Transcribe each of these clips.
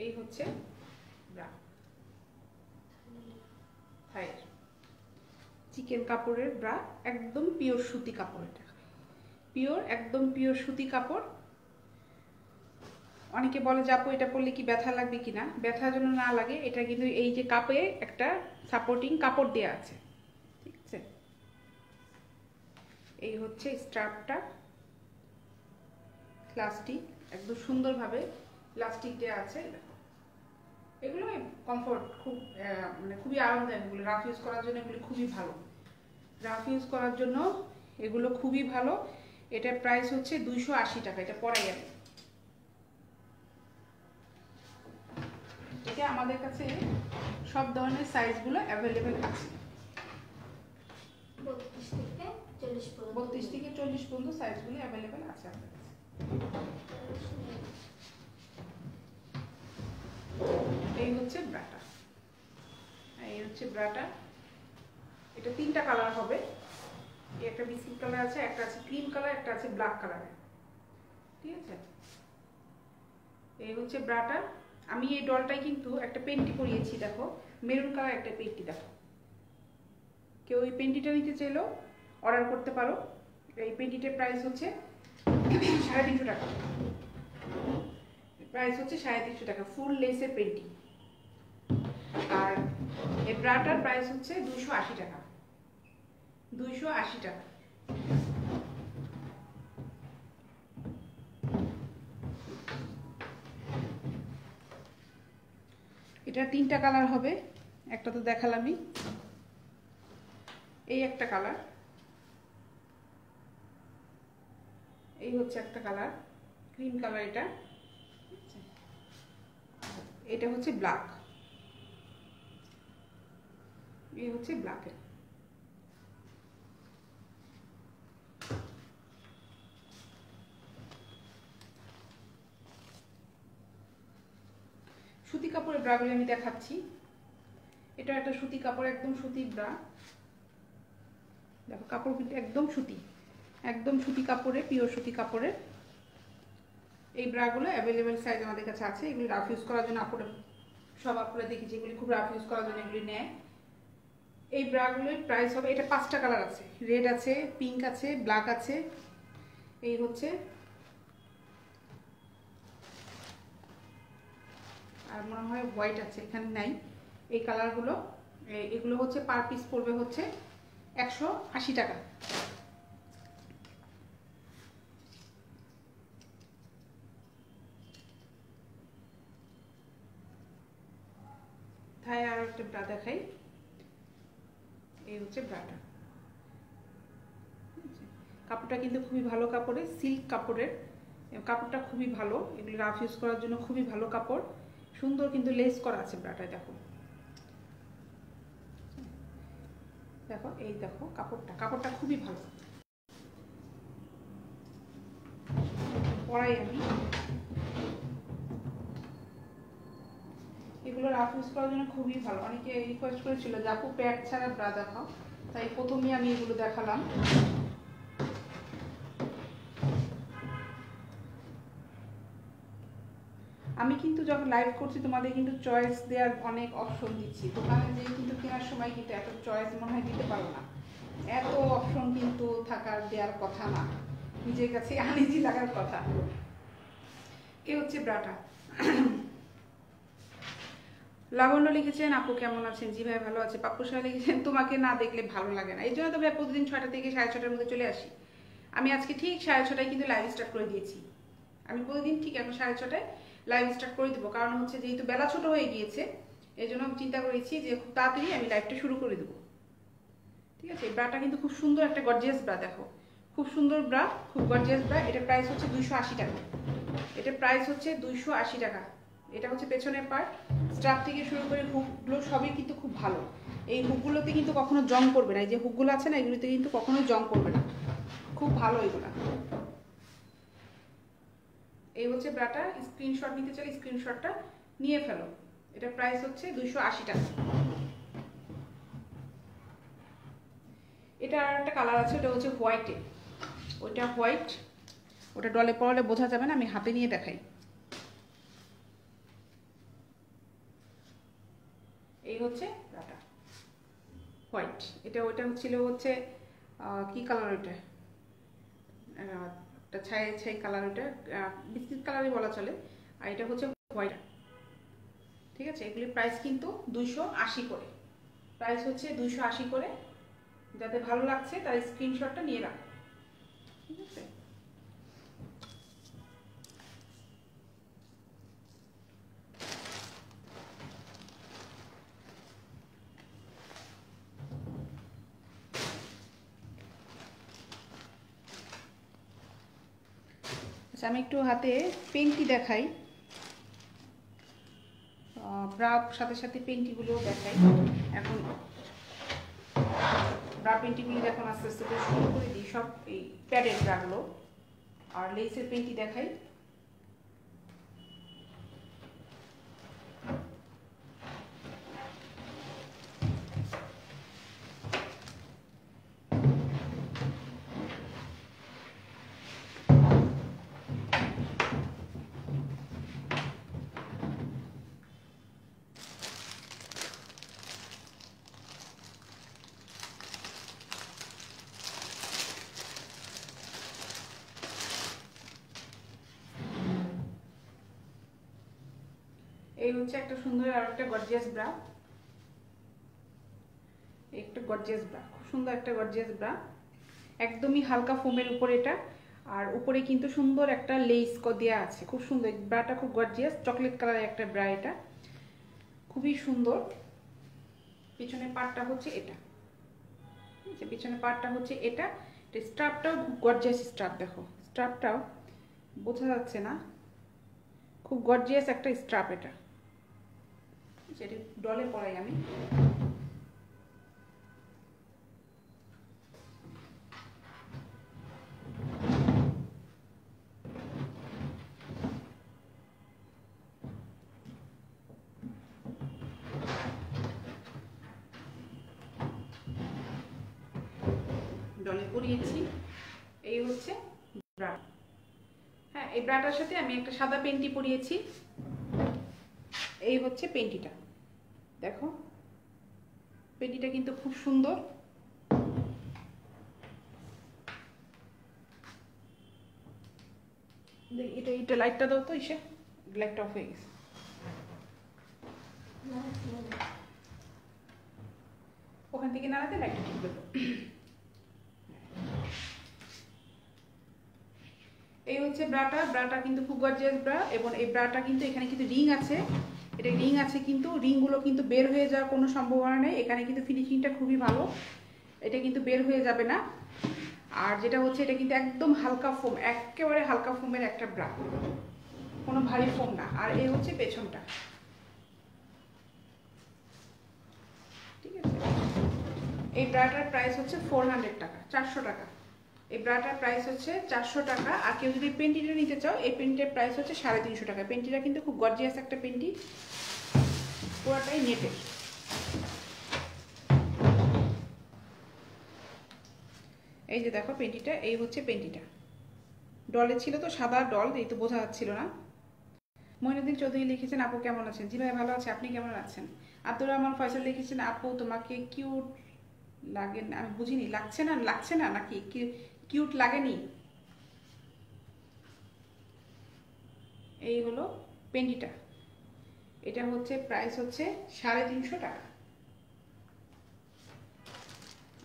এই হচ্ছে bra, থাইয়ের chicken কাপড়ের ব্রা, একদম পিওর সুতি কাপড়, এটা পিওর, একদম পিওর সুতি কাপড়। অনেকে বলে যে আপু এটা পরলে কি ব্যথা লাগবে কিনা, ব্যথা যেন না লাগে এটা কিন্তু এই যে কাপে একটা সাপোর্টিং কাপড় দেওয়া আছে, ঠিক আছে। এই হচ্ছে স্ট্রাপটা, প্লাস্টিক, একদম সুন্দরভাবে প্লাস্টিক দেওয়া আছে। এগুলো কমফোর্ট, খুব মানে খুবই আরামদায়ক, এগুলো রাফ ইউজ করার জন্য এগুলো খুবই ভালো, রাফ ইউজ করার জন্য এগুলো খুবই ভালো। এটার প্রাইস হচ্ছে 280 টাকা। এটা পরাই আমি, এটা আমাদের কাছে সব ধরনের সাইজগুলো অ্যাভেলেবেল আছে, 32 থেকে 40 পর্যন্ত সাইজগুলো অ্যাভেলেবেল আছে আমাদের কাছে। এই হচ্ছে ব্রাটা, এই হচ্ছে ব্রাটা। এটা 3টা কালার হবে, একটা বিস্কিট কালার আছে, একটা আছে ক্রিম কালার, একটা আছে ব্ল্যাক কালারের, ঠিক আছে। এই হচ্ছে ব্রাটা। আমি এই ডলটাই কিন্তু একটা পেন্টি করিয়েছি, দেখো মেরুন কালার একটা পেন্টি, দেখো কেউ এই পেন্টিটা নিতে চাইলেও অর্ডার করতে পারো। এই পেন্টিটার প্রাইস হচ্ছে 350 টাকা, প্রাইস হচ্ছে 350 টাকা, ফুল লেসের পেন্টি। আর এই ব্রাটার প্রাইস হচ্ছে 280 টাকা, 280 টাকা। এটা 3টা কালার হবে, একটা তো দেখালামই, এই একটা কালার, এই হচ্ছে একটা কালার ক্রিম কালার, এটা এটা হচ্ছে ব্ল্যাক, এই হচ্ছে ব্ল্যাকের। সুতি কাপড়ের ব্রাগুলি আমি দেখাচ্ছি, এটা একটা সুতি কাপড়, একদম সুতি ব্রা, দেখো কাপড় কিন্তু একদম সুতি, একদম সুতি কাপড়ে, পিওর সুতি কাপড়ের। এই ব্রাগুলো অ্যাভেলেবেল সাইজ আমাদের কাছে আছে। এগুলি রাফ ইউজ করার জন্য আপুরা, সব আপুরা দেখি যেগুলি খুব রাফ ইউজ করার জন্য এগুলি নেয়। এই ব্রাগুলোর প্রাইস হবে, এটা 5টা কালার আছে, রেড আছে, পিঙ্ক আছে, ব্ল্যাক আছে, এই হচ্ছে, আর মনে হয় হোয়াইট আছে, এখানে নাই। এই কালারগুলো, এগুলো হচ্ছে পার পিস পড়বে হচ্ছে 180 টাকা। তাই আর একটা ব্রা দেখাই, এই হচ্ছে ব্রাটা। কাপড়টা কিন্তু খুবই ভালো কাপড়ের, সিল্ক কাপড়ের, কাপড়টা খুবই ভালো, এগুলো রাফ ইউজ করার জন্য খুবই ভালো কাপড়। সুন্দর কিন্তু লেস করা আছে ব্রাটায়, দেখো দেখো, এই দেখো কাপড়টা, কাপড়টা খুবই ভালো, পরাই আমি। এগুলো রাফ ইউজ করার জন্য খুবই ভালো। অনেকে রিকোয়েস্ট করেছিল যে আপু প্যাড ছাড়া ব্রা দেখাও, তাই প্রথমেই আমি এগুলো দেখালাম। আমি কিন্তু যখন লাইভ করছি তোমাদের কিন্তু চয়েস দেওয়ার অনেক অপশন দিচ্ছি, দোকানে যেয়ে কিন্তু কেনার সময় কিন্তু এত চয়েস মনে হয় দিতে পারো না, এত অপশন কিন্তু থাকার দেওয়ার কথা না, নিজের কাছে আনিজি লাগার কথা। এ হচ্ছে ব্রাটা। লাবণ্য লিখেছেন আপু কেমন আছেন, জি ভাই ভালো আছে। পাপ্পু সাহা লিখেছেন তোমাকে না দেখলে ভালো লাগে না, এই জন্য তো ভাই প্রতিদিন 6টা থেকে 6:30টার মধ্যে চলে আসি। আমি আজকে ঠিক 6:30টায় কিন্তু লাইভ স্টার্ট করে দিয়েছি, আমি প্রতিদিন ঠিক এখন 6:30টায় লাইভ স্টার্ট করে দেবো, কারণ হচ্ছে যেহেতু বেলা ছোট হয়ে গিয়েছে, এই জন্য আমি চিন্তা করেছি যে খুব তাড়াতাড়ি আমি লাইভটা শুরু করে দেবো, ঠিক আছে। এই ব্রাটা কিন্তু খুব সুন্দর একটা গর্জিয়াস ব্রা, দেখো খুব সুন্দর ব্রা, খুব গর্জিয়াস ব্রা। এটার প্রাইস হচ্ছে 280 টাকা, এটার প্রাইস হচ্ছে 280 টাকা। এটা হচ্ছে পেছনের পার্ট, স্ট্রাপ থেকে শুরু করে হুকগুলো সবই কিন্তু খুব ভালো। এই হুকগুলোতে কিন্তু কখনো জং পড়বে না, এই যে হুকগুলো আছে না, এগুলোতে কিন্তু কখনো জং পড়বে না, খুব ভালো এগুলা। এই হচ্ছে ব্রাটা, স্ক্রিনশট নিতে চাইলে স্ক্রিনশটটা নিয়ে ফেলো। এটা প্রাইস হচ্ছে 280 টাকা। এটা আর একটা কালার আছে, ওটা হচ্ছে হোয়াইটে, ওইটা হোয়াইট, ওটা ডলে পড়লে বোঝা যাবে না, আমি হাতে নিয়ে দেখাই। এই হচ্ছে ব্রাটা হোয়াইট। এটা ওইটা হচ্ছে কি কালার ওইটা, একটা ছাই ছাই কালার, ওইটা বিস্কিট কালারই বলা চলে। আর এটা হচ্ছে হোয়াইট। ঠিক আছে, এগুলির প্রাইস কিন্তু 280 করে, প্রাইস হচ্ছে 280 করে। যাদের ভালো লাগছে তার স্ক্রিনশটটা নিয়ে রাখো। ঠিক আছে, আচ্ছা আমি একটু হাতে পেন্টি দেখাই, ব্রা সাথে সাথে পেন্টিগুলোও দেখাই। এখন ব্রা পেন্টিগুলো এখন আস্তে আস্তে করে শুরু করে দিই, সব এই প্যাডের ব্রাগুলো। আর লেসের পেন্টি দেখাই। এই হচ্ছে একটা সুন্দর আর একটা গর্জিয়াস ব্রা, একটা গর্জিয়াস ব্রা, খুব সুন্দর একটা গর্জিয়াস ব্রা, একদমই হালকা ফোমের উপরে এটা। আর উপরে কিন্তু সুন্দর একটা লেস দেওয়া আছে, খুব সুন্দর ব্রাটা, খুব গর্জিয়াস চকলেট কালারের একটা ব্রা, এটা খুবই সুন্দর। পিছনের পার্টটা হচ্ছে এটা, ঠিক আছে, পিছনের পার্টটা হচ্ছে এটা। স্ট্রাপটাও গর্জিয়াস স্ট্রাপ, দেখো স্ট্রাপটাও বোঝা যাচ্ছে না, খুব গর্জিয়াস একটা স্ট্রাপ এটা। যেটা ডলে পরাই আমি। ডলে পরিয়েছি। এই হচ্ছে ব্রা। হ্যাঁ, এই ব্রাটার সাথে আমি একটা সাদা পেন্টি পরিয়েছি। এই হচ্ছে পেন্টিটা, দেখো পেন্টিটা কিন্তু খুব সুন্দর। এটা এটা লাইটটা দাও তো, ইসে লাইটটা অফ হয়ে গেছে। ওখান থেকে নাড়াতে লাইটটা ঠিক করবো। এই হচ্ছে ব্রাটা। ব্রাটা কিন্তু খুব গর্জিয়াস ব্রা, এবং এই ব্রাটা কিন্তু এখানে কিন্তু রিং আছে, এটা রিং আছে, কিন্তু রিংগুলো কিন্তু বের হয়ে যাওয়ার কোনো সম্ভাবনা নেই। এখানে কিন্তু ফিনিশিংটা খুবই ভালো, এটা কিন্তু বের হয়ে যাবে না। আর যেটা হচ্ছে এটা কিন্তু একদম হালকা ফোম, একেবারে হালকা ফোমের একটা ব্রা, কোনো ভারী ফোম না। আর এই হচ্ছে পেছনটা, ঠিক আছে। এই ব্রাটার প্রাইস হচ্ছে 400 টাকা, 400 টাকা। এই ব্রাটার প্রাইস হচ্ছে 400 টাকা। আর কেউ যদি পেন্টিটা নিতে চাও, এই পেন্টির প্রাইস হচ্ছে 350 টাকা। পেন্টিটা কিন্তু খুব গর্জিয়াস একটা পেন্টি, পুরোটাই নেটের। এই যে দেখো পেন্টিটা, এই হচ্ছে পেন্টিটা। ডলে ছিল তো, সাদা ডল, এই তো বোঝা যাচ্ছিল না। মইনুদ্দিন চৌধুরী লিখেছেন, আপু কেমন আছেন? জি ভাই ভালো আছে, আপনি কেমন আছেন? আব্দুর রহমান ফয়সাল লিখেছেন, আপু তোমাকে কিউট লাগে না। আমি বুঝিনি, লাগছে না, লাগছে না নাকি কিউট লাগেনি? এই হলো পেন্টিটা, এটা হচ্ছে প্রাইস হচ্ছে 350 টাকা।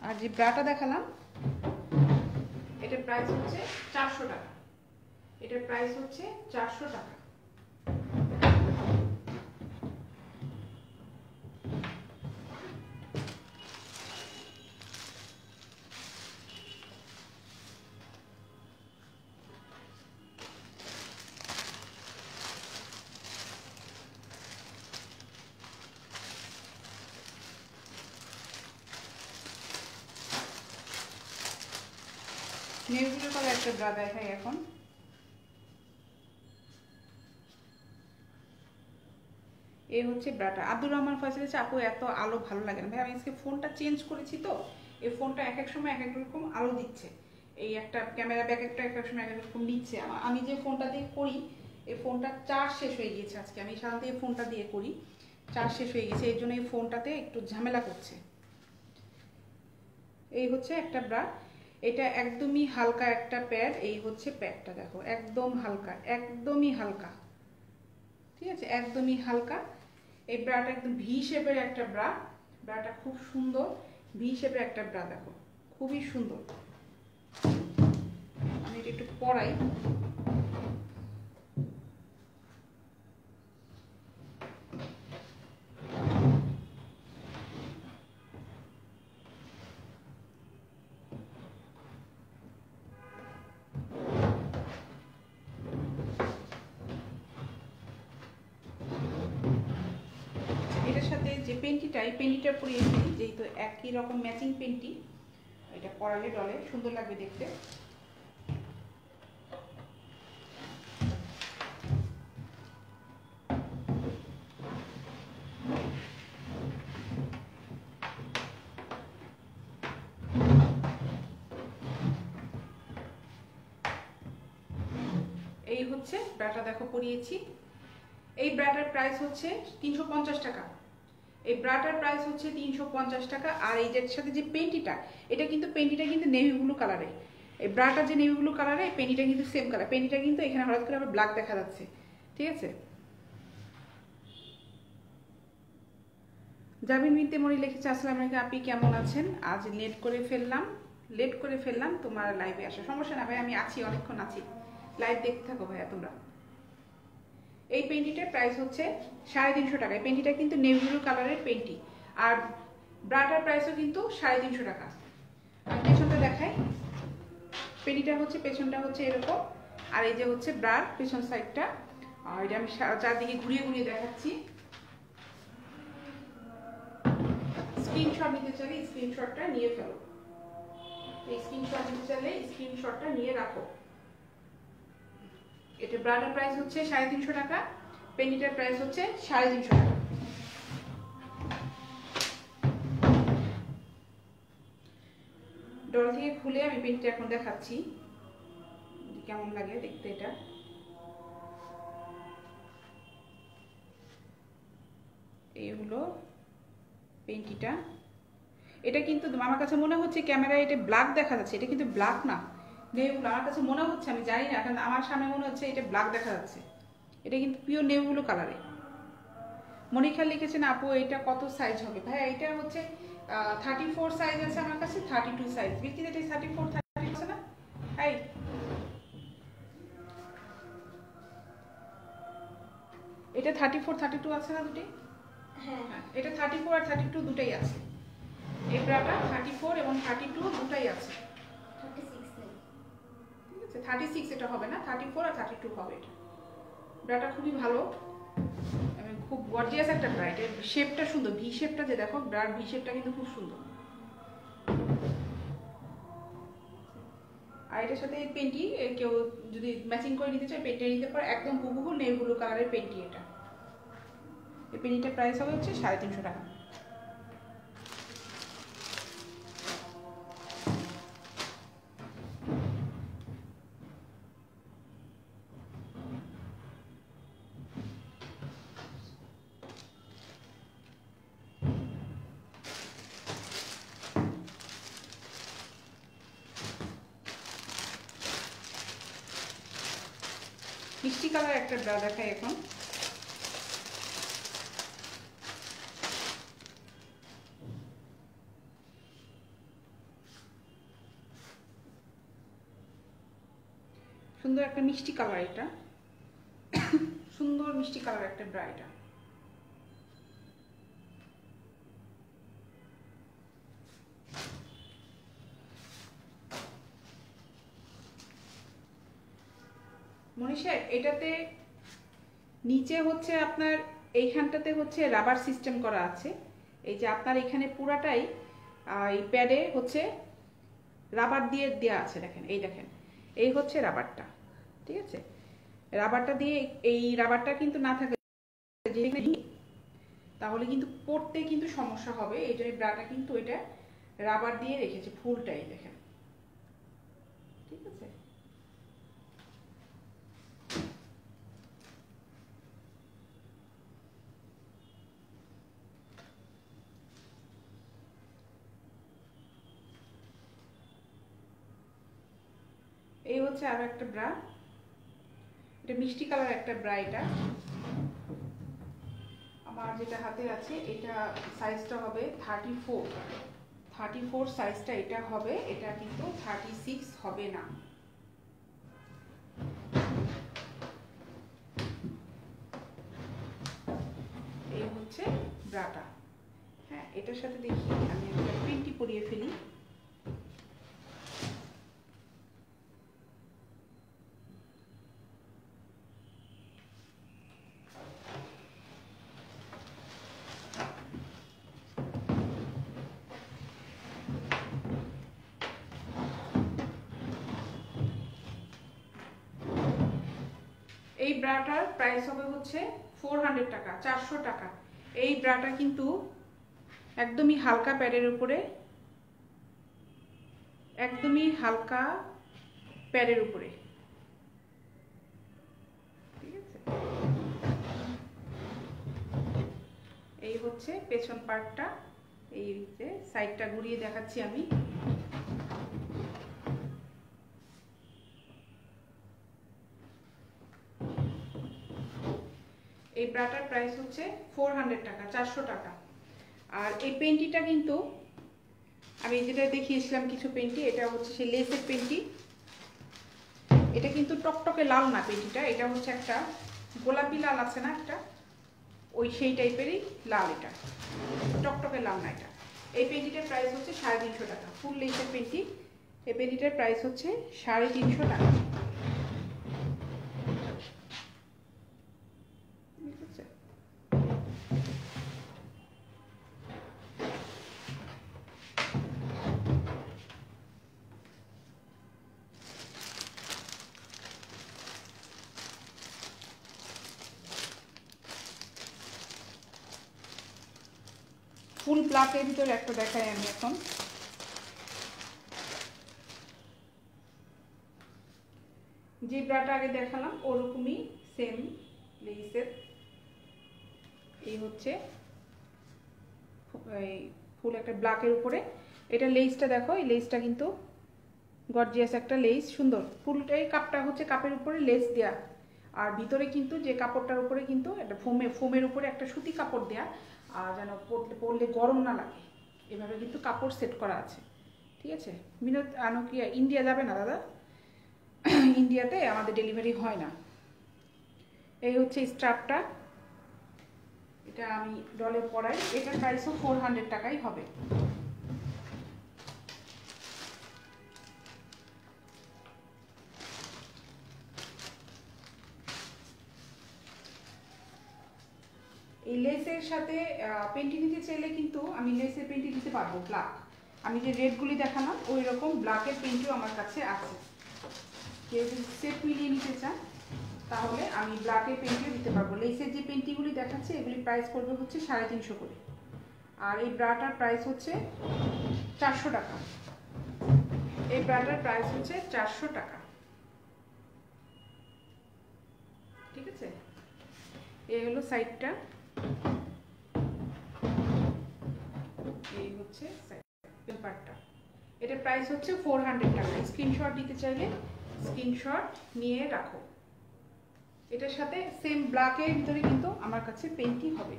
আর যে ব্রাটা দেখালাম, এটার প্রাইস হচ্ছে 400 টাকা। এটার প্রাইস হচ্ছে 400 টাকা। নেভি ব্লু কালার একটা ব্রা দেখাই এখন। এই হচ্ছে ব্রাটা। আব্দুর রহমান ফয়সাল হচ্ছে, আপু এত আলো ভালো লাগে না। ভাই আমি আজকে ফোনটা চেঞ্জ করেছি তো, এই ফোনটা এক এক সময় এক এক রকম আলো দিচ্ছে। এই একটা ক্যামেরা ব্যাক একটা এক এক সময় এক এক রকম দিচ্ছে। আমি যে ফোনটা দিয়ে করি, এই ফোনটা চার্জ শেষ হয়ে গিয়েছে আজকে। আমি সাধারণত এই ফোনটা দিয়ে করি, চার্জ শেষ হয়ে গেছে, এর জন্য এই ফোনটাতে একটু ঝামেলা করছে। এই হচ্ছে একটা ব্রা, এটা একদমই হালকা একটা প্যাড। এই হচ্ছে প্যাডটা, দেখো একদম হালকা, একদমই হালকা, ঠিক আছে, একদমই হালকা। এই ব্রাটা একদম ভি শেপের একটা ব্রা, ব্রাটা খুব সুন্দর, ভি শেপের একটা ব্রা, দেখো খুবই সুন্দর। আমি এটা একটু পরাই। এটার সাথে যে পেন্টিটা, এই পেন্টিটা পরিয়েছি, যেহেতু একই রকম ম্যাচিং পেন্টি, এটা পরালে ডলে সুন্দর লাগবে দেখতে। এই হচ্ছে ব্রাটা, দেখো পরিয়েছি। এই ব্রাটার প্রাইস হচ্ছে 350 টাকা। এই ব্রাটার প্রাইস হচ্ছে 350 টাকা। আর এই যের সাথে যে পেন্টিটা, এটা কিন্তু পেন্টিটা কিন্তু নেভি ব্লু কালারে। এই ব্রাটা যে নেভি ব্লু কালারে, এই পেন্টিটা কিন্তু সেম কালার। পেন্টিটা কিন্তু এখানে হঠাৎ করে আবার ব্ল্যাক দেখা যাচ্ছে, ঠিক আছে। জাবিন মিনতে মনি লিখেছে, আসসালামু আলাইকুম আপনি কেমন আছেন? আজ লেট করে ফেললাম তোমার লাইভে আসা। সমস্যা না ভাই, আমি আছি, অনেকক্ষণ আছি, লাইভ দেখতে থাকো ভাইয়া তোমরা। এই পেন্টিটার প্রাইস হচ্ছে 350 টাকা। এই পেন্টিটা কিন্তু নেভি ব্লু কালারের পেন্টি। আর ব্রাটার প্রাইসও কিন্তু 350 টাকা। আর পেছনটা দেখাই, পেন্টিটা হচ্ছে, পেছনটা হচ্ছে এরকম। আর এই যে হচ্ছে ব্রার পেছন সাইডটা, আর এটা আমি চারদিকে ঘুরিয়ে ঘুরিয়ে দেখাচ্ছি। স্ক্রিনশট নিতে চাইলে স্ক্রিনশটটা নিয়ে ফেলো। এই স্ক্রিনশট নিতে চাইলে স্ক্রিনশটটা নিয়ে রাখো। এটা ব্রাটার প্রাইস হচ্ছে 350 টাকা, পেন্টিটার প্রাইস হচ্ছে 350 টাকা। ডল থেকে খুলে আমি পেন্টিটা এখন দেখাচ্ছি কেমন লাগে দেখতে। এটা এই হলো পেন্টিটা। এটা কিন্তু আমার কাছে মনে হচ্ছে ক্যামেরায় এটা ব্ল্যাক দেখা যাচ্ছে, এটা কিন্তু ব্ল্যাক না, নেভি, আমার কাছে মনে হচ্ছে, আমি জানি না, কারণ আমার সামনে মনে হচ্ছে এটা ব্ল্যাক দেখা যাচ্ছে। এটা কিন্তু পিওর নেভি ব্লু কালারে। মনিকা লিখেছেন, আপু এটা কত সাইজ হবে? ভাই এটা হচ্ছে 34 সাইজ আছে আমার কাছে, 32 সাইজ বিক্রি। এটা 34 30 আছে না? এই এটা 34 32 আছে না দুটি? হ্যাঁ, এটা 34 আর 32 দুটাই আছে। এই ব্রাটা 34 এবং 32 দুটাই আছে। 36 নেই, ঠিক আছে, 36 এটা হবে না, 34 আর 32 হবে। এটা ব্রাটা খুবই ভালো এবং খুব গর্জিয়াস একটা ব্রা। এর শেপটা সুন্দর, ভি শেপটা যে দেখো, ব্রার ভি শেপটা কিন্তু খুব সুন্দর। আর এটার সাথে পেন্টি কেউ যদি ম্যাচিং করে নিতে চায়, পেন্টে নিতে পারে, একদম হুবহু নেভি ব্লু কালারের পেন্টি। এটা এই পেন্টিটার প্রাইস হবে হচ্ছে 350 টাকা। মিষ্টি কালার একটা ব্রা দেখাই এখন। সুন্দর একটা মিষ্টি কালার, এটা সুন্দর মিষ্টি কালার একটা ব্রা। এটা মনীষা, এটাতে নিচে হচ্ছে আপনার এইখানটাতে হচ্ছে রাবার সিস্টেম করা আছে। এই যে আপনার এখানে পুরাটাই এই প্যাডে হচ্ছে রাবার দিয়ে দেওয়া আছে, দেখেন, এই দেখেন, এই হচ্ছে রাবারটা, ঠিক আছে। রাবারটা দিয়ে, এই রাবারটা কিন্তু না থাকে তাহলে কিন্তু পড়তে কিন্তু সমস্যা হবে। এই জন্য ব্রাটা কিন্তু এটা রাবার দিয়ে রেখেছে ফুলটাই, দেখেন, ঠিক আছে। হচ্ছে আরো একটা ব্রা, এটা মিষ্টি কালার একটা ব্রা। এটা আমার যেটা হাতে আছে এটা সাইজটা হবে 34 সাইজটা এটা হবে, এটা কিন্তু 36 হবে না। এই হচ্ছে ব্রাটা। হ্যাঁ, এটার সাথে দেখি আমি একটা প্রিন্টি পরিয়ে ফেলি। এই ব্রাটার প্রাইস হবে হচ্ছে 400 টাকা, 400 টাকা। এই ব্রাটা কিন্তু একদমই হালকা প্যাডের উপরে, একদমই হালকা প্যাডের উপরে, ঠিক আছে। এই হচ্ছে পেছন পার্টটা, এই যে সাইডটা ঘুরিয়ে দেখাচ্ছি আমি। এই ব্রাটার প্রাইস হচ্ছে 400 টাকা, 400 টাকা। আর এই পেন্টিটা কিন্তু আমি যেটা দেখিয়েছিলাম কিছু পেন্টি, এটা হচ্ছে সেই লেসের পেন্টি। এটা কিন্তু টকটকে লাল না পেন্টিটা, এটা হচ্ছে একটা গোলাপি লাল আছে না একটা, ওই সেই টাইপেরই লাল। এটা টকটকে লাল না এটা। এই পেন্টিটার প্রাইস হচ্ছে 350 টাকা, ফুল লেসের পেন্টি। এই পেন্টিটার প্রাইস হচ্ছে 350 টাকা। ফুল ব্ল্যাকের ভিতরে একটা দেখাই আমি এখন। যে ব্রাটা আগে দেখালাম ওরকমই সেম লেসের। এই হচ্ছে ফুল একটা ব্ল্যাকের উপরে। এটা লেসটা দেখো, এই লেসটা কিন্তু গর্জিয়াস একটা লেস, সুন্দর। ফুলটাই কাপটা হচ্ছে কাপের উপরে লেস দেয়া, আর ভিতরে কিন্তু যে কাপড়টার উপরে কিন্তু একটা ফোমের উপরে একটা সুতি কাপড় দেয়া, আর যেন পরলে গরম না লাগে এভাবে কিন্তু কাপড় সেট করা আছে, ঠিক আছে। বিনোদ আনোকিয়া ইন্ডিয়া যাবে না দাদা, ইন্ডিয়াতে আমাদের ডেলিভারি হয় না। এই হচ্ছে স্ট্রাপটা, এটা আমি ডলে পরাই। এটার প্রাইসও 400 টাকাই হবে। এই লেসের সাথে পেন্টি নিতে চাইলে কিন্তু আমি লেসের পেন্টি দিতে পারবো ব্ল্যাক। আমি যে রেডগুলি দেখালাম ওই রকম ব্ল্যাকের পেন্টিও আমার কাছে আছে। কেউ যদি সেট মিলিয়ে নিতে চান তাহলে আমি ব্ল্যাকের পেন্টিও দিতে পারবো। লেসের যে পেন্টিগুলি দেখাচ্ছে এগুলি প্রাইস পড়বে হচ্ছে 350 করে। আর এই ব্রাটার প্রাইস হচ্ছে 400 টাকা। এই ব্রাটার প্রাইস হচ্ছে 400 টাকা, ঠিক আছে। এই হলো সাইডটা, এই হচ্ছে পেপারটা। এটার প্রাইস হচ্ছে 400 টাকা। স্ক্রিনশট দিতে চাইলে স্ক্রিনশট নিয়ে রাখো। এটার সাথে সেম ব্ল্যাকের ভিতরে কিন্তু আমার কাছে পেন্টি হবে।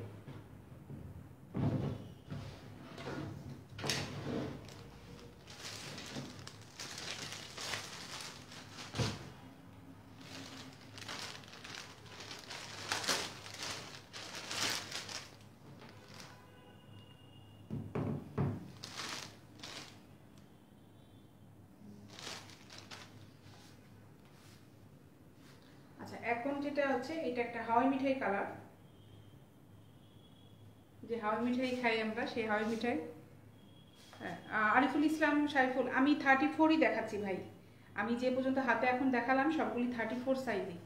এখন যেটা হচ্ছে এটা একটা হাওয়াই মিঠাই কালার, যে হাওয়াই মিঠাই খাই আমরা সেই হাওয়াই মিঠাই। আরিফুল ইসলাম সাইফুল, আমি 34ই দেখাচ্ছি ভাই। আমি যে পর্যন্ত হাতে এখন দেখালাম সবগুলি 34 সাইজে।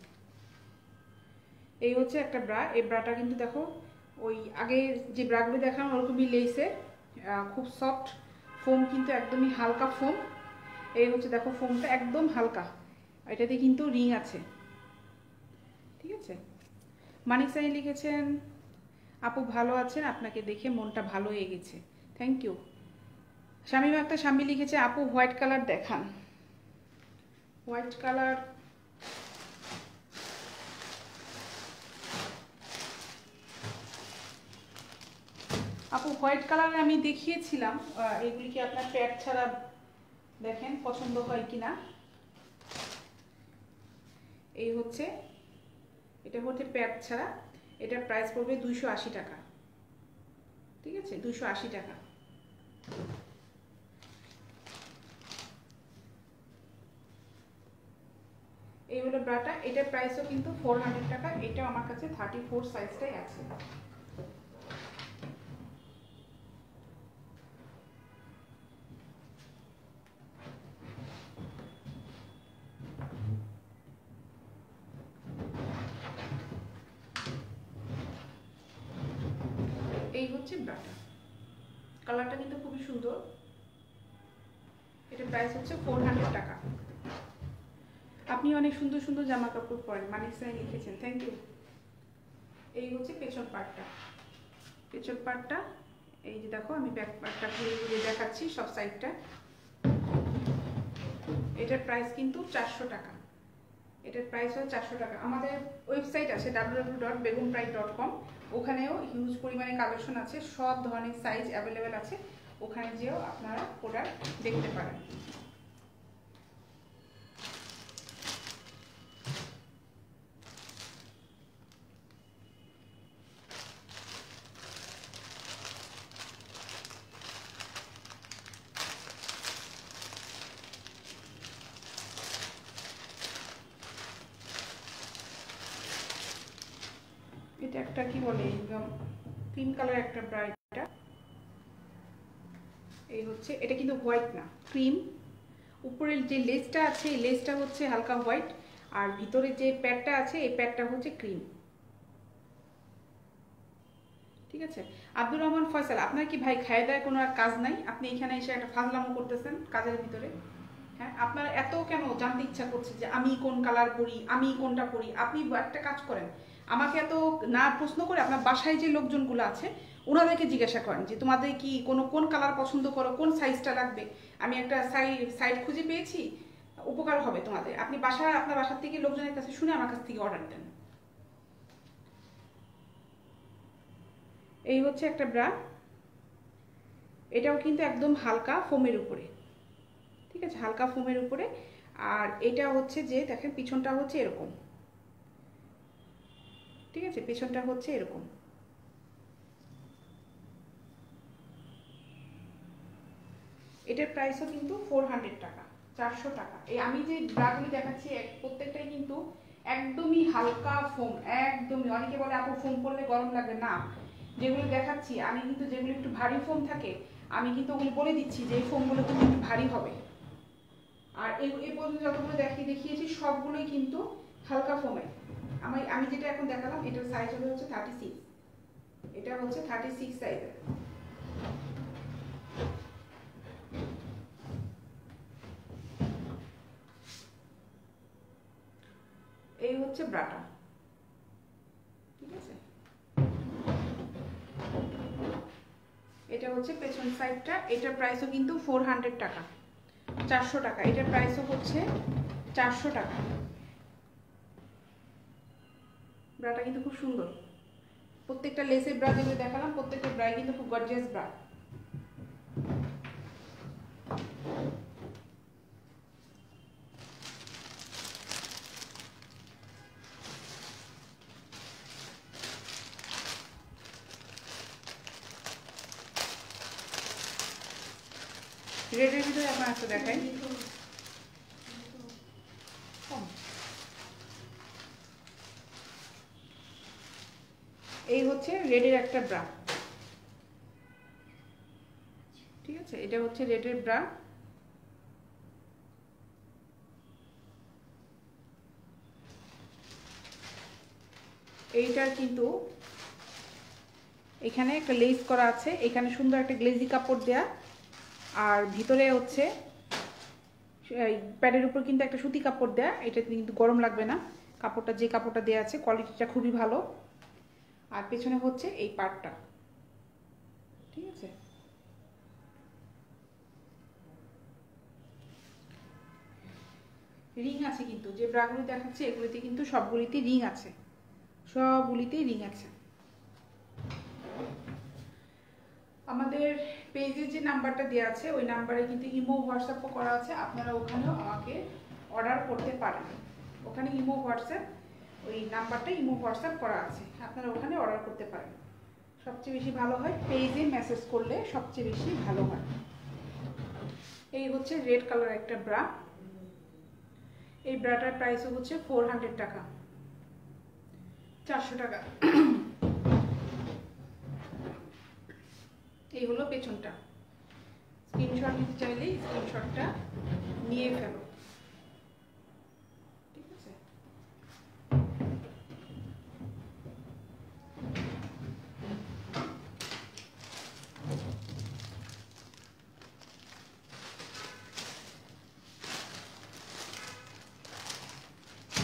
এই হচ্ছে একটা ব্রা। এই ব্রাটা কিন্তু দেখো ওই আগে যে ব্রাগুলো দেখালাম ওরকমই লেসে, খুব সফট ফোম, কিন্তু একদমই হালকা ফোম। এই হচ্ছে দেখো ফোমটা একদম হালকা, এটাতে কিন্তু রিং আছে, ঠিক আছে। মানিক সানি লিখেছেন আপু ভালো আছেন, আপনাকে দেখে মনটা ভালো হয়ে গেছে, থ্যাংক ইউ। শামিমা একটা স্বামী লিখেছে আপু হোয়াইট কালার দেখান। হোয়াইট কালার আপু, হোয়াইট কালারে আমি দেখিয়েছিলাম, এগুলি কি আপনার প্যাড ছাড়া দেখেন পছন্দ হয় কিনা। এই হচ্ছে, এটা হচ্ছে প্যাড ছাড়া, এটার প্রাইস পড়বে 280 টাকা। ঠিক আছে, 280 টাকা। এই হলো ব্রাটা, এটার প্রাইসও কিন্তু 400 টাকা। এটাও আমার কাছে 34 সাইজটাই আছে। এই হচ্ছে ব্রাটা, কালারটা কিন্তু খুবই সুন্দর। এটার প্রাইস হচ্ছে 400 টাকা। আপনি অনেক সুন্দর সুন্দর জামা কাপড় পরেন, মানিক স্যার লিখেছেন, থ্যাংক ইউ। এই হচ্ছে পেছন পার্টটা, পেছন পার্টটা এই যে দেখো, আমি ব্যাক পার্টটা ঘুরে ঘুরে দেখাচ্ছি সব সাইডটা। এটার প্রাইস কিন্তু 400 টাকা। এটার প্রাইস হয় 400 টাকা। আমাদের ওয়েবসাইট আছে www.begunpride.com, ওখানেও হিউজ পরিমাণে কালেকশন আছে, সব ধরনের সাইজ অ্যাভেলেবেল আছে, ওখানে যেও আপনারা প্রোডাক্ট দেখতে পারেন। এটা একটা কি বলে, একদম ক্রিম কালার একটা ব্রাইট। এই হচ্ছে, এটা কিন্তু হোয়াইট না, ক্রিম। উপরের যে লেসটা আছে, এই লেসটা হচ্ছে হালকা হোয়াইট, আর ভিতরে যে প্যাডটা আছে, এই প্যাডটা হচ্ছে ক্রিম। ঠিক আছে। আব্দুর রহমান ফয়সাল, আপনার কি ভাই খায় দায় কোনো আর কাজ নাই? আপনি এখানে এসে একটা ফাজলামো করতেছেন কাজের ভিতরে। হ্যাঁ, আপনার এত কেন জানতে ইচ্ছা করছে যে আমি কোন কালার পরি, আমি কোনটা পরি? আপনি একটা কাজ করেন, আমাকে এত না প্রশ্ন করে আপনার বাসায় যে লোকজনগুলো আছে ওনাদেরকে জিজ্ঞাসা করেন যে তোমাদের কি কোন কালার পছন্দ করো, কোন সাইজটা লাগবে। আমি একটা সাইট খুঁজে পেয়েছি, উপকার হবে তোমাদের। আপনি আপনার বাসার থেকে লোকজনের কাছে শুনে আমার কাছ থেকে অর্ডার দেন। এই হচ্ছে একটা ব্রা, এটাও কিন্তু একদম হালকা ফোমের উপরে। ঠিক আছে, হালকা ফোমের উপরে। আর এটা হচ্ছে যে দেখেন, পিছনটা হচ্ছে এরকম। ঠিক আছে, পেছনটা হচ্ছে এরকম। এটার প্রাইসও কিন্তু 400 টাকা, 400 টাকা। এই আমি যে ব্রাগুলি দেখাচ্ছি প্রত্যেকটাই কিন্তু একদমই হালকা ফোম, একদমই। অনেকে বলে আপু ফোম করলে গরম লাগে, না। যেগুলো দেখাচ্ছি আমি কিন্তু, যেগুলো একটু ভারী ফোম থাকে, আমি কিন্তু ওগুলো বলে দিচ্ছি যে এই ফোমগুলো কিন্তু একটু ভারী হবে। আর এই পর্যন্ত যতগুলো দেখিয়েছি সবগুলোই কিন্তু হালকা ফোমের। আমি যেটা এখন দেখালাম, এটার সাইজ হচ্ছে 36, এটা হচ্ছে 36 সাইজের। এই হচ্ছে ব্রাটা। ঠিক আছে, এটা হচ্ছে পেছন সাইডটা। এটার প্রাইসও কিন্তু 400 টাকা, 400 টাকা। এটার প্রাইসও হচ্ছে 400 টাকা। ব্রাটা কিন্তু খুব সুন্দর। প্রত্যেকটা লেসের ব্রা যেগুলো দেখালাম, প্রত্যেকটা ব্রাই কিন্তু খুব গর্জিয়াস ব্রা। রেডের ভিতরে আপনার একটা দেখাই, এই হচ্ছে রেডের একটা ব্রা। ঠিক আছে, এটা হচ্ছে রেডের ব্রা। এইটার কিন্তু এখানে একটা লেস করা আছে, এখানে সুন্দর একটা গ্লেজি কাপড় দেয়া, আর ভিতরে হচ্ছে প্যাডের উপর কিন্তু একটা সুতি কাপড় দেয়া। এটা কিন্তু গরম লাগবে না, কাপড়টা যে কাপড়টা দেয়া আছে কোয়ালিটিটা খুবই ভালো। আর পেছনে হচ্ছে এই পার্টটা। ঠিক আছে, রিং আছে কিন্তু, যে ব্রাগুলি দেখাচ্ছে এগুলিতে কিন্তু সবগুলিতে রিং আছে, সবগুলিতেই রিং আছে। আমাদের পেজে যে নাম্বারটা দেওয়া আছে ওই নাম্বারে কিন্তু ইমো হোয়াটসঅ্যাপও করা আছে, আপনারা ওখানেও আমাকে অর্ডার করতে পারেন। ওখানে ইমো হোয়াটসঅ্যাপ, ওই নাম্বারটা ইমো হোয়াটসঅ্যাপ করা আছে, আপনারা ওখানে অর্ডার করতে পারেন। সবচেয়ে বেশি ভালো হয় পেজে মেসেজ করলে, সবচেয়ে বেশি ভালো হয়। এই হচ্ছে রেড কালার একটা ব্রা, এই ব্রাটার প্রাইসও হচ্ছে 400 টাকা, 400 টাকা। এই হলো পেছনটা। স্ক্রিনশট নিতে চাইলে স্ক্রিনশটটা নিয়ে ফেলো, ঠিক আছে?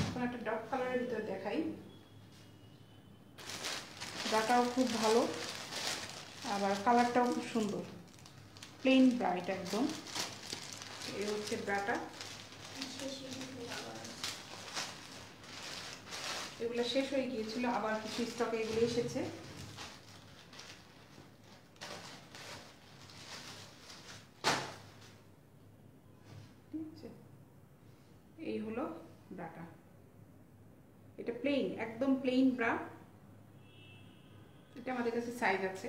এখন একটা ডার্ক কালারের ভিতরে দেখাই, ব্রাটাও খুব ভালো, আবার কালারটাও খুব সুন্দর, প্লেন ব্রা এটা একদম। এই হচ্ছে ব্রাটা, এগুলো শেষ হয়ে গিয়েছিল, আবার কিছু স্টকে এগুলো এসেছে। ঠিক আছে, এই হলো ব্রাটা, এটা প্লেন, একদম প্লেন ব্রা। এটা আমাদের কাছে সাইজ আছে,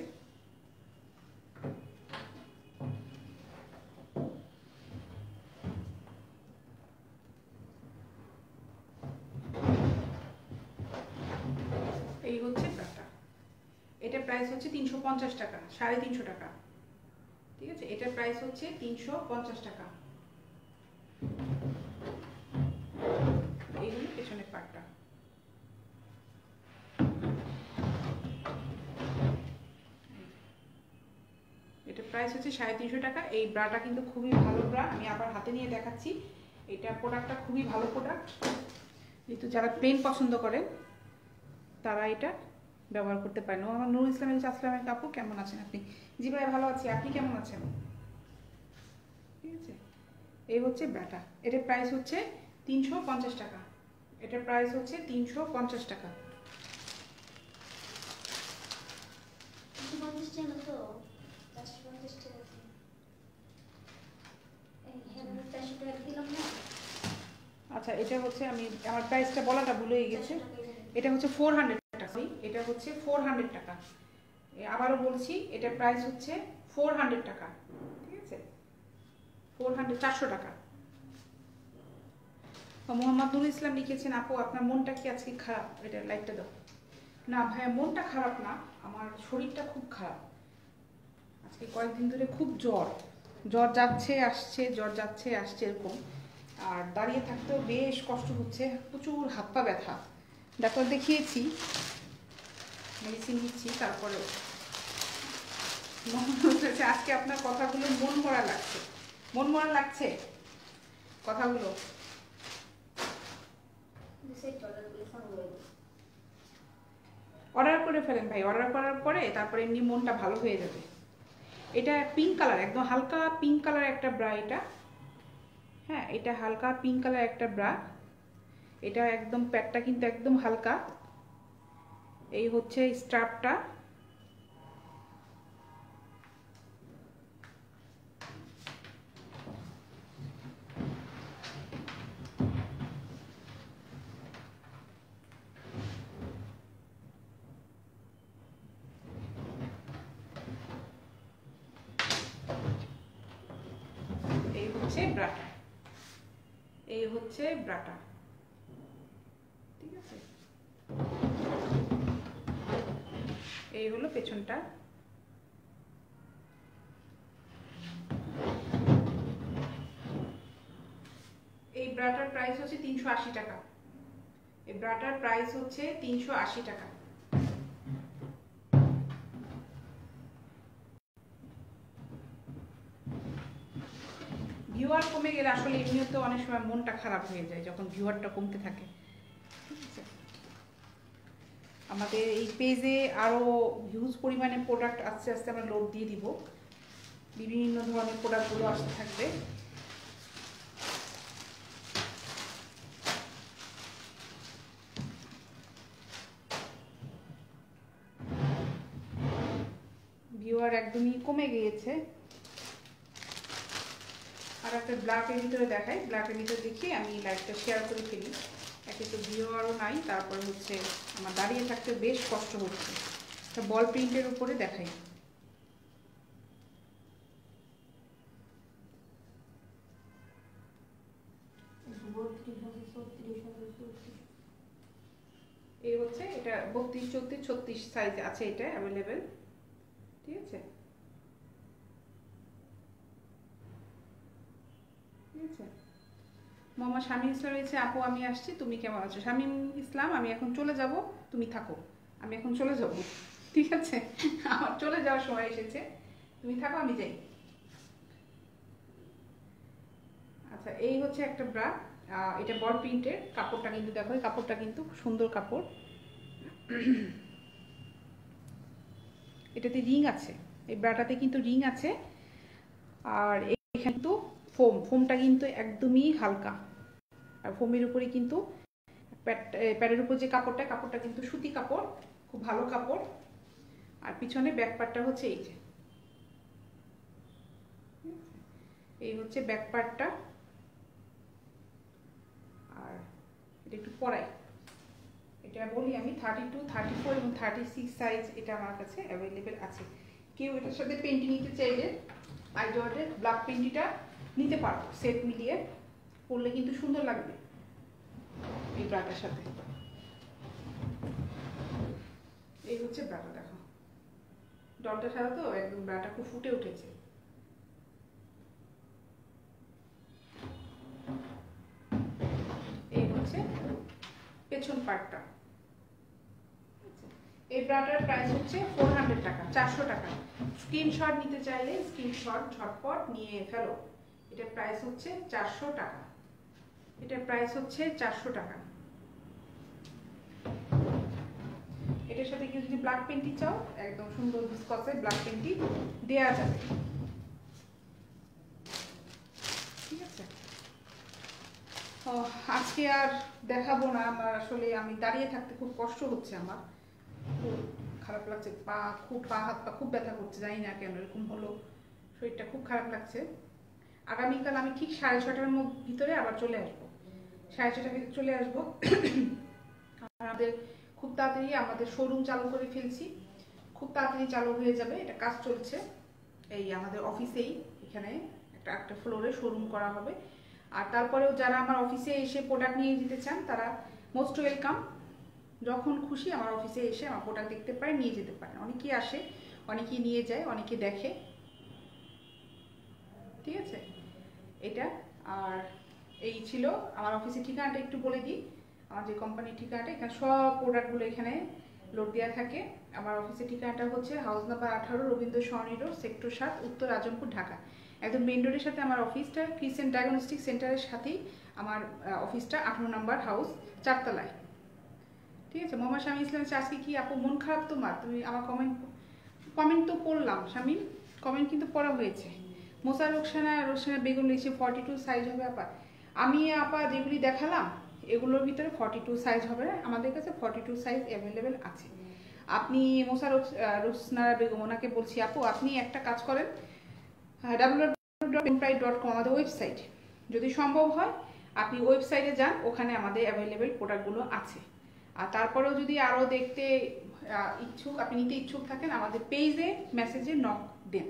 এই হচ্ছে ব্রাটা। এটার প্রাইস হচ্ছে 350 টাকা, 350 টাকা, ঠিক আছে? এটার প্রাইস হচ্ছে 350 টাকা। এই হলো পেছনের পাটটা। এটা প্রাইস হচ্ছে 350 টাকা। এই ব্রাটা কিন্তু খুবই ভালো ব্রা, আমি আবার হাতে নিয়ে দেখাচ্ছি। এটা প্রোডাক্টটা খুবই ভালো প্রোডাক্ট, যেহেতু যারা প্লেন পছন্দ করেন তারা এটা ব্যবহার করতে পারেন। আমার নুরুল ইসলামের আসসালামু আপু, কেমন আছেন আপনি? জি ভাই ভালো আছি, আপনি কেমন আছেন? ঠিক আছে, এই হচ্ছে ব্রাটা। এটার প্রাইস হচ্ছে 350 টাকা, এটার প্রাইস হচ্ছে 350 টাকা। আচ্ছা, এটা হচ্ছে, আমি আমার প্রাইসটা বলাটা ভুলে গেছে, এটা হচ্ছে 400 টাকা, এটা হচ্ছে 400 টাকা। আবারও বলছি, এটার প্রাইস হচ্ছে 400 টাকা, ঠিক আছে? 400, 400 টাকা। মোহাম্মদ নুরুল ইসলাম লিখেছেন, আপু আপনার মনটা কি আজকে খারাপ? এটা লাইটটা দাও। না ভাইয়া, মনটা খারাপ না, আমার শরীরটা খুব খারাপ। আজকে কয়েকদিন ধরে খুব জ্বর, জ্বর যাচ্ছে আসছে, জ্বর যাচ্ছে আসছে এরকম, আর দাঁড়িয়ে থাকতেও বেশ কষ্ট হচ্ছে, প্রচুর হাত পা ব্যথা। ডাক্তার দেখিয়েছি, মেডিসিন নিচ্ছি, তারপরেও মনে হচ্ছে আজকে আপনার কথাগুলো মন মরা লাগছে, মন মরা লাগছে কথাগুলো। অর্ডার করে ফেলেন ভাই, অর্ডার করার পরে তারপরে এমনি মনটা ভালো হয়ে যাবে। এটা পিঙ্ক কালার, একদম হালকা পিঙ্ক কালার একটা ব্রা এটা। হ্যাঁ, এটা হালকা পিঙ্ক কালার একটা ব্রা, এটা একদম প্যাডটা কিন্তু একদম হালকা। এই হচ্ছে স্ট্রাপটা, এই হচ্ছে ব্রাটা, এই হচ্ছে ব্রাটা, ঠিক আছে? এই হলো পেছনটা। এই ব্রাটার প্রাইস হচ্ছে 380 টাকা, এই ব্রাটার প্রাইস হচ্ছে 380 টাকা। ভিউয়ার কমে গেলে আসলে এমনিও তো অনেক সময় মনটা খারাপ হয়ে যায় যখন ভিউয়ারটা কমতে থাকে, ঠিক আছে? আমাদের এই পেজে আরও হিউজ পরিমাণে প্রোডাক্ট আস্তে আস্তে আমরা লোড দিয়ে দিব, বিভিন্ন ধরনের প্রোডাক্টগুলো আসতে থাকবে। একদমই কমে গিয়েছে। আর একটা ব্ল্যাকের ভিতরে দেখাই, ব্ল্যাকের ভিতরে দেখি আমি লাইভটা শেয়ার করে ফেলি। একে তো ভিউয়ারও নাই, তারপরে হচ্ছে আমার দাঁড়িয়ে থাকতে বেশ কষ্ট হচ্ছে। বল প্রিন্টের উপরে দেখাই। এই হচ্ছে এটা 32, 34, 36 সাইজ আছে, এটা অ্যাভেলেবেল। ঠিক আছে, ঠিক আছে। মোহাম্মদ শামীম ইসলাম রয়েছে, আপু আমি আসছি, তুমি কেমন আছো? শামীম ইসলাম, আমি এখন চলে যাব, তুমি থাকো। আমি এখন চলে যাব, ঠিক আছে? আমার চলে যাওয়ার সময় এসেছে, তুমি থাকো, আমি যাই। আচ্ছা, এই হচ্ছে একটা ব্রা, এটা বল প্রিন্টের। কাপড়টা কিন্তু দেখো, কাপড়টা কিন্তু সুন্দর কাপড়। এটাতে রিং আছে, এই ব্রাটাতে কিন্তু রিং আছে। আর এখানে কিন্তু ফোমটা কিন্তু একদমই হালকা, আর ফোমের উপরে কিন্তু প্যাডের উপর যে কাপড়টা কিন্তু সুতি কাপড়, খুব ভালো কাপড়। আর পিছনে ব্যাক পার্টটা হচ্ছে এই যে, এই হচ্ছে ব্যাক পার্টটা। আর এটা একটু পরাই, এটা বলি আমি 32, 34 এবং 36 সাইজ এটা আমার কাছে অ্যাভেলেবেল আছে। কেউ এটার সাথে পেন্টি নিতে চাইলে আইজর্ডের ব্ল্যাক পেন্টিটা নিতে পারো, সেট মিলিয়ে পরলে কিন্তু সুন্দর লাগবে এই ব্রাটার সাথে। এই হচ্ছে ব্রাটা, দেখো ডলটার সাথে তো একদম ব্রাটা খুব ফুটে উঠেছে। এই হচ্ছে পেছন পার্টটা। এই ব্রাটার প্রাইস হচ্ছে 400 টাকা, 400 টাকা। স্ক্রিনশট নিতে চাইলে স্ক্রিনশট ঝটপট নিয়ে ফেলো। এটার প্রাইস হচ্ছে 400 টাকা, এটার প্রাইস হচ্ছে 400 টাকা। এটার সাথে কেউ যদি ব্ল্যাক পেন্টি চাও, একদম সুন্দর ভিসকসের ব্ল্যাক পেন্টি দেওয়া যাবে, ঠিক আছে? আজকে আর দেখাবো না আমার, আসলে আমি দাঁড়িয়ে থাকতে খুব কষ্ট হচ্ছে, আমার খুব খারাপ লাগছে, পা হাত পা খুব ব্যথা করছে, জানি না কেন এরকম হলো, শরীরটা খুব খারাপ লাগছে। আগামীকাল আমি ঠিক 6:30টার ভিতরে আবার চলে আসবো, 6:30টার ভিতরে চলে আসবো। আমাদের খুব তাড়াতাড়ি আমাদের শোরুম চালু করে ফেলছি, খুব তাড়াতাড়ি চালু হয়ে যাবে, এটা কাজ চলছে। এই আমাদের অফিসেই এখানে একটা ফ্লোরে শোরুম করা হবে। আর তারপরেও যারা আমার অফিসে এসে প্রোডাক্ট নিয়ে যেতে চান, তারা মোস্ট ওয়েলকাম। যখন খুশি আমার অফিসে এসে আমার প্রোডাক্ট দেখতে পারে, নিয়ে যেতে পারেন। অনেকেই আসে, অনেকেই নিয়ে যায়, অনেকে দেখে, ঠিক আছে? এটা আর এই ছিল আমার অফিসের ঠিকানাটা, একটু বলে দিই। আমার যে কোম্পানির ঠিকানাটা, এখানে সব প্রোডাক্টগুলো এখানে লোড দেওয়া থাকে। আমার অফিসের ঠিকানাটা হচ্ছে হাউস নাম্বার 18, রবীন্দ্র সরণি রোড, সেক্টর 7, উত্তর আজমপুর, ঢাকা। একদম মেন রোডের সাথে আমার অফিসটা, ক্রিসেন্ট ডায়াগনস্টিক সেন্টারের সাথেই আমার অফিসটা, 18 নম্বর হাউস, 4 তলায়, ঠিক আছে? মোহাম্মদ শামীম ইসলাম, আজকে কি আপু মন খারাপ তোমার? তুমি আমার কমেন্ট তো পড়লাম শামীম, কমেন্ট কিন্তু পড়া হয়েছে। মোসা রোকসানা বেগম লিখছে 42 সাইজ হবে আপা। আমি আপা যেগুলি দেখালাম এগুলোর ভিতরে 42 সাইজ হবে না, আমাদের কাছে 42 সাইজ অ্যাভেলেবেল আছে। আপনি মোসা রোকসানা বেগম, ওনাকে বলছি আপু আপনি একটা কাজ করেন, www.empride.com আমাদের ওয়েবসাইট, যদি সম্ভব হয় আপনি ওয়েবসাইটে যান, ওখানে আমাদের অ্যাভেলেবেল প্রোডাক্টগুলো আছে। আর তারপরেও যদি আরও দেখতে ইচ্ছুক, আপনি নিতে ইচ্ছুক থাকেন, আমাদের পেজে মেসেজে নক দেন,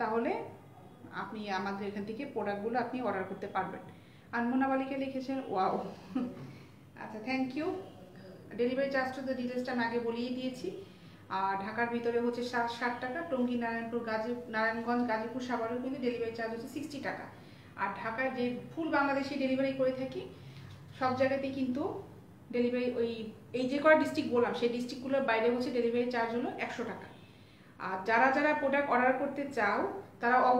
তাহলে আপনি আমাদের এখান থেকে প্রোডাক্টগুলো আপনি অর্ডার করতে পারবেন। আনমোনা বালিকা লিখেছেন ওয়াও, আচ্ছা থ্যাংক ইউ। ডেলিভারি চার্জটা তো ডিটেলসটা আমি আগে বলিয়ে দিয়েছি। আর ঢাকার ভিতরে হচ্ছে 60 টাকা, টঙ্গী, নারায়ণগঞ্জ, গাজীপুর, সাভারেও কিন্তু ডেলিভারি চার্জ হচ্ছে 60 টাকা। আর ঢাকায় যে ফুল বাংলাদেশে ডেলিভারি করে থাকি, সব জায়গাতেই কিন্তু ডেলিভারি, এই যে কটা ডিস্ট্রিক্ট বললাম সেই ডিস্ট্রিক্টগুলোর বাইরে হচ্ছে ডেলিভারি চার্জ হলো 100 টাকা। আর যারা প্রোডাক্ট অর্ডার করতে চাও তারা